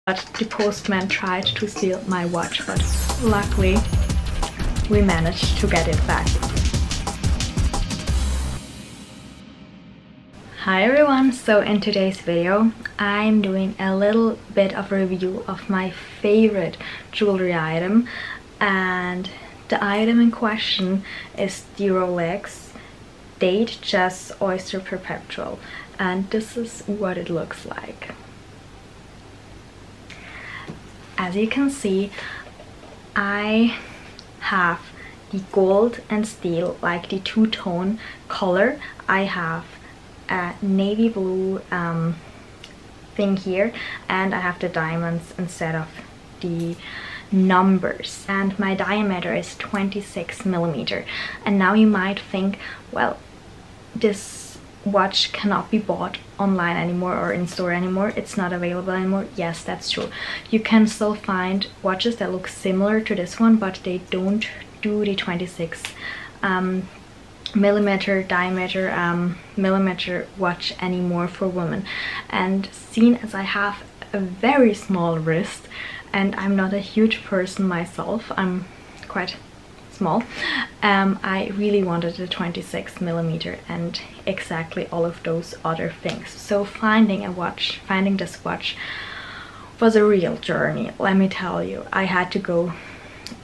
But the postman tried to steal my watch, but luckily we managed to get it back. Hi everyone, so in today's video I'm doing a little bit of a review of my favorite jewelry item, and the item in question is the Rolex Datejust Oyster Perpetual, and this is what it looks like. As you can see, I have the gold and steel, like the two-tone color. I have a navy blue thing here, and I have the diamonds instead of the numbers, and my diameter is 26 millimeter. And now you might think, well, this watch cannot be bought online anymore or in store anymore, it's not available anymore. Yes, that's true. You can still find watches that look similar to this one, but they don't do the 26 millimeter diameter millimeter watch anymore for women. And seeing as I have a very small wrist and I'm not a huge person myself, I'm quite small, I really wanted a 26 millimeter and exactly all of those other things. So finding this watch was a real journey, let me tell you. I had to go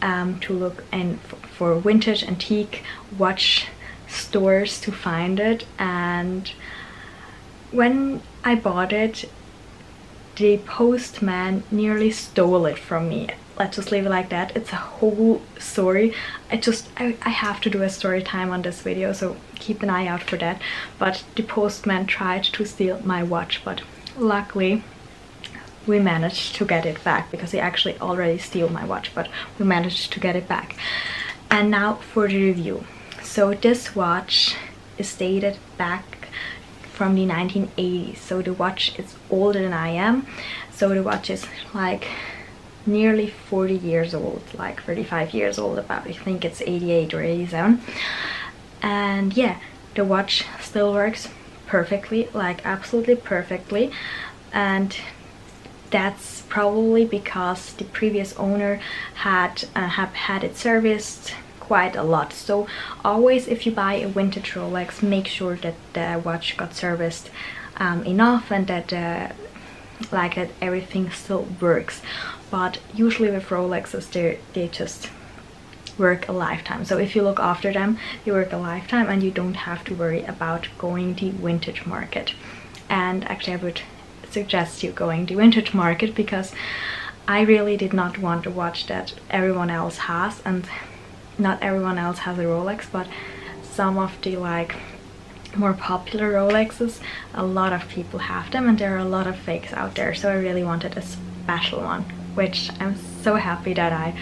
to look in for vintage antique watch stores to find it, and when I bought it, the postman nearly stole it from me. Let's just leave it like that. It's a whole story. I have to do a story time on this video, so keep an eye out for that. But the postman tried to steal my watch, but luckily we managed to get it back, because he actually already stole my watch, but we managed to get it back. And now for the review. So this watch is dated back from the 1980s, so the watch is older than I am. So the watch is like nearly 40 years old, like 35 years old about. I think it's 88 or 87. And yeah, the watch still works perfectly, like absolutely perfectly. And that's probably because the previous owner had had it serviced quite a lot. So always, if you buy a vintage Rolex, make sure that the watch got serviced enough, and that that everything still works. But usually with Rolexes, they just work a lifetime. So if you look after them, they work a lifetime, and you don't have to worry about going the vintage market. And actually I would suggest you going the vintage market, because I really did not want a watch that everyone else has, and not everyone else has a Rolex, but some of the like more popular Rolexes, a lot of people have them, and there are a lot of fakes out there. So I really wanted a special one, which I'm so happy that I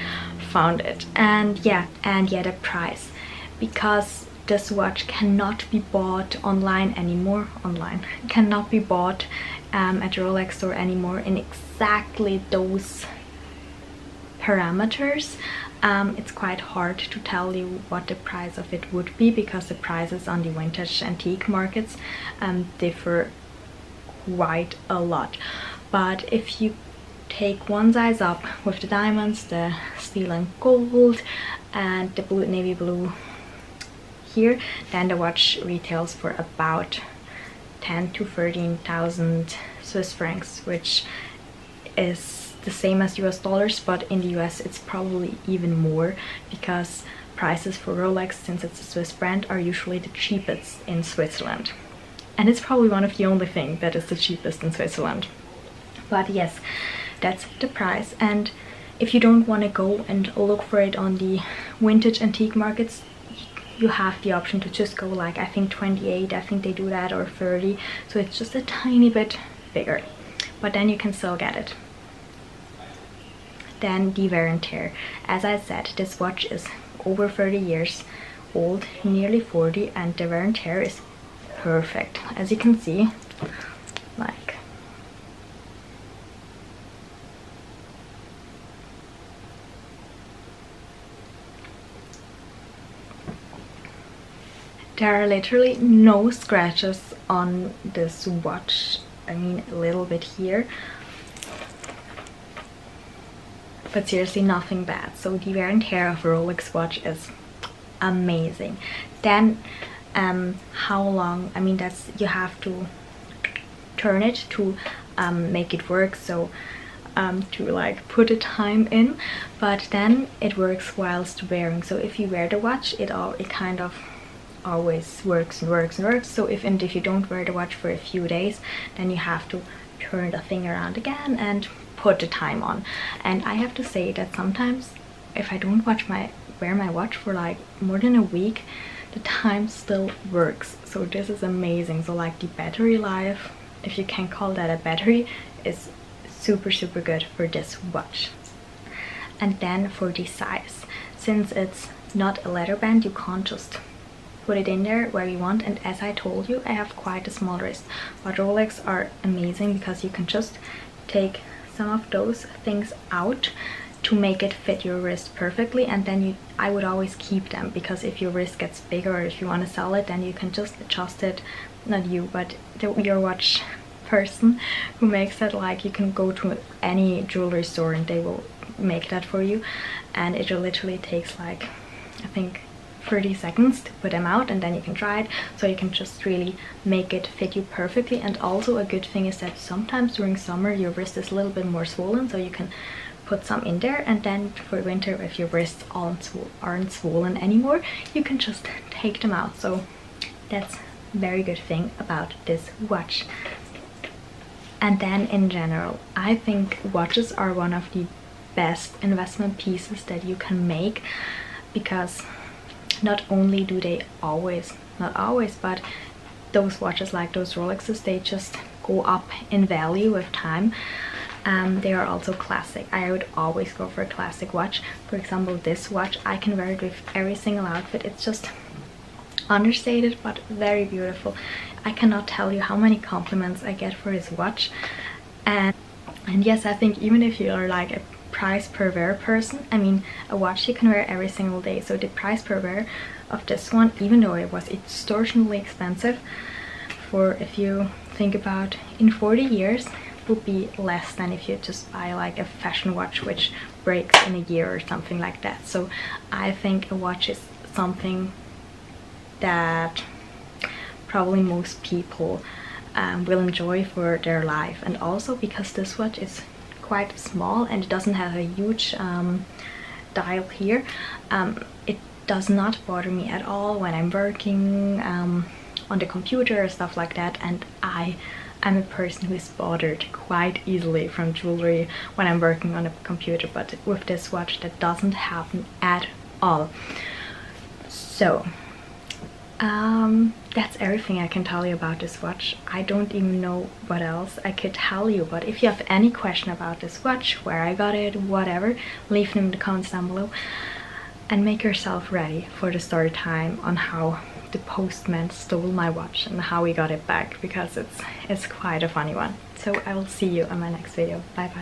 found it. And yeah, the price, because this watch cannot be bought online anymore. Cannot be bought at a Rolex store anymore in exactly those parameters. It's quite hard to tell you what the price of it would be, because the prices on the vintage antique markets differ quite a lot. But if you take one size up with the diamonds, the steel and gold, and the blue, navy blue here, then the watch retails for about 10 to 13,000 Swiss francs, which is the same as US dollars, but in the US it's probably even more, because prices for Rolex, since it's a Swiss brand, are usually the cheapest in Switzerland. And it's probably one of the only things that is the cheapest in Switzerland. But yes, that's the price. And if you don't want to go and look for it on the vintage antique markets, you have the option to just go like, I think 28, I think they do that, or 30. So it's just a tiny bit bigger, but then you can still get it. Then the wear and tear. As I said, this watch is over 30 years old, nearly 40, and the wear and tear is perfect. As you can see, like, there are literally no scratches on this watch. I mean, a little bit here, but seriously nothing bad. So the wear and tear of a Rolex watch is amazing. Then how long, I mean, that's, you have to turn it to make it work, so to like put a time in, but then it works whilst wearing. So if you wear the watch, it kind of always works and works and works. So if you don't wear the watch for a few days, then you have to turn the thing around again and put the time on. And I have to say that sometimes if I don't wear my watch for like more than a week, the time still works. So this is amazing. So like the battery life, if you can call that a battery, is super good for this watch. And then for the size, since it's not a leather band, you can't just put it in there where you want. And as I told you, I have quite a small wrist, but Rolex are amazing because you can just take some of those things out to make it fit your wrist perfectly, and then I would always keep them, because if your wrist gets bigger or if you want to sell it, then you can just adjust it, not you, but your watch person who makes that. Like, you can go to any jewelry store and they will make that for you, and it literally takes like, I think, 30 seconds to put them out, and then you can try it. So you can just really make it fit you perfectly. And also a good thing is that sometimes during summer your wrist is a little bit more swollen, so you can put some in there, and then for winter, if your wrists aren't swollen anymore, you can just take them out. So that's a very good thing about this watch. And then in general, I think watches are one of the best investment pieces that you can make, because not only do they not always, but those watches, like those Rolexes, they just go up in value with time. They are also classic. I would always go for a classic watch. For example, this watch, I can wear it with every single outfit. It's just understated but very beautiful. I cannot tell you how many compliments I get for this watch. And yes, I think even if you are like a price per wear person, I mean, a watch you can wear every single day. So the price per wear of this one, even though it was extortionately expensive, for, if you think about in 40 years, would be less than if you just buy like a fashion watch which breaks in a year or something like that. So I think a watch is something that probably most people will enjoy for their life. And also because this watch is quite small and it doesn't have a huge dial here, it does not bother me at all when I'm working on the computer or stuff like that. And I'm a person who is bothered quite easily from jewelry when I'm working on a computer, but with this watch that doesn't happen at all. So that's everything I can tell you about this watch. I don't even know what else I could tell you, but if you have any question about this watch, where I got it, whatever, leave them in the comments down below, and make yourself ready for the story time on how the postman stole my watch and how we got it back, because it's quite a funny one. So I will see you on my next video. Bye bye.